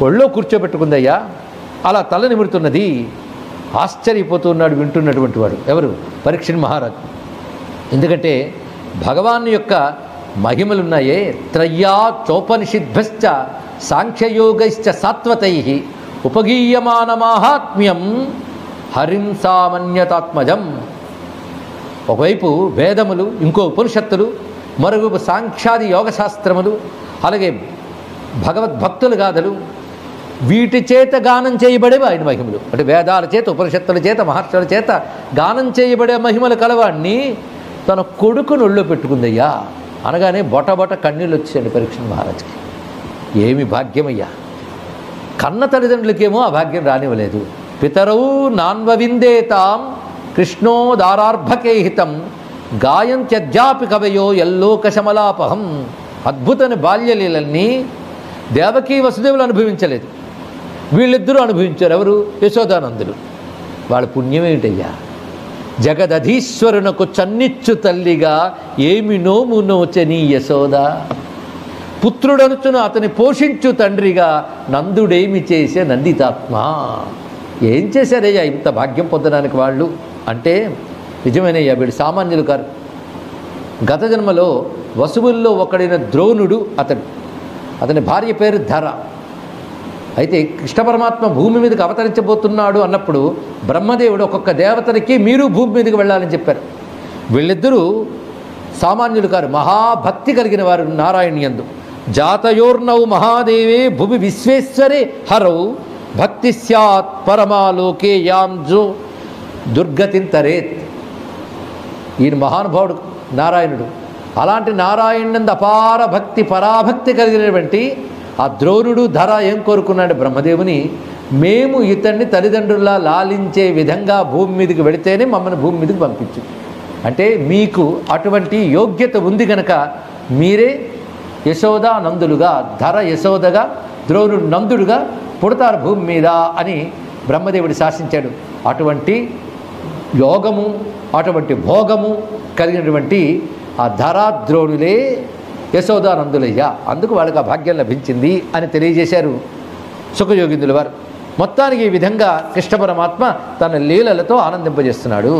ఒళ్ళో కూర్చోబెట్టుకుందయ్యా. అలా తల నిమురుతున్నది. ఆశ్చర్యపోతున్నాడు వింటున్నటువంటి వాడు. ఎవరు? పరీక్షణ్ మహారాజు. ఎందుకంటే భగవాన్ యొక్క మహిమలున్నాయే, త్రయ్యా చోపనిషిద్భశ్చ సాంఖ్యయోగైశ్చ సాత్వతై ఉపగీయమాన మాహాత్మ్యం హరిం సామాన్యతాత్మజం. ఒకవైపు వేదములు, ఇంకో ఉపనిషత్తులు, మరొక సాంఖ్యాది యోగశాస్త్రములు, అలాగే భగవద్భక్తుల గాథలు, వీటి చేత గానం చేయబడేవి ఆయన మహిమలు. అంటే వేదాల చేత, ఉపనిషత్తుల చేత, మహర్షుల చేత గానం చేయబడే మహిమలు కలవాడిని తన కొడుకును ఒళ్ళో పెట్టుకుందయ్యా అనగానే బొటబొట కన్నీళ్ళు వచ్చాయండి పరీక్షణ్ మహారాజుకి. ఏమి భాగ్యమయ్యా! కన్న తల్లిదండ్రులకేమో ఆ భాగ్యం రానివ్వలేదు. పితరవు నాన్వవిందేతాం కృష్ణో దారార్భకేహితం గాయంత్యద్యాపి కవయో ఎల్లోకశమలాపహం. అద్భుతమైన బాల్యలీలన్నీ దేవకీ వసుదేవులు అనుభవించలేదు, వీళ్ళిద్దరూ అనుభవించారు. ఎవరు? యశోదానందులు. వాళ్ళ పుణ్యమేమిటయ్యా! జగదధీశ్వరునకు చన్నిచ్చు తల్లిగా ఏమి నోము నోచని యశోద, పుత్రుడనుచును అతని పోషించు తండ్రిగా నందుడేమి చేసే నందితాత్మ. ఏం చేశారయ్యా ఇంత భాగ్యం పొందడానికి వాళ్ళు అంటే? నిజమేనయ్యా, వీడు సామాన్యులు కారు. గత జన్మలో వసువుల్లో ఒకడైన ద్రోణుడు అతని భార్య పేరు ధర. అయితే కృష్ణ పరమాత్మ భూమి మీదకి అవతరించబోతున్నాడు అన్నప్పుడు బ్రహ్మదేవుడు ఒక్కొక్క దేవతనికి మీరు భూమి మీదకి వెళ్ళాలని చెప్పారు. వీళ్ళిద్దరూ సామాన్యులు కారు, మహాభక్తి కలిగిన వారు నారాయణ్యందు. జాతయోర్నౌ మహాదేవే భువి విశ్వేశ్వరే హరౌ భక్తి స్యాత్ పరమాలోకే యాంజో దుర్గతింతరేత్. ఈయన మహానుభావుడు నారాయణుడు. అలాంటి నారాయణునందు అపార భక్తి, పరాభక్తి కలిగినటువంటి ఆ ద్రోణుడు ధర ఏం కోరుకున్నాడు బ్రహ్మదేవుని? మేము ఇతన్ని తల్లిదండ్రుల్లా లాలించే విధంగా భూమి మీదకి వెళితేనే మమ్మల్ని భూమి మీదకి పంపించు. అంటే మీకు అటువంటి యోగ్యత ఉంది కనుక మీరే యశోద నందులుగా, ధర యశోదగా, ద్రోణుడు నందుడుగా పుడతారు భూమి మీద అని బ్రహ్మదేవుడు శాసించాడు. అటువంటి యోగము, అటువంటి భోగము కలిగినటువంటి ఆ ధరాద్రోణులే యశోదానందులయ్యా. అందుకు వాళ్ళకి ఆ భాగ్యం లభించింది అని తెలియజేశారు సుఖయోగిందుల వారు. మొత్తానికి ఈ విధంగా కృష్ణ పరమాత్మ తన లీలలతో ఆనందింపజేస్తున్నాడు.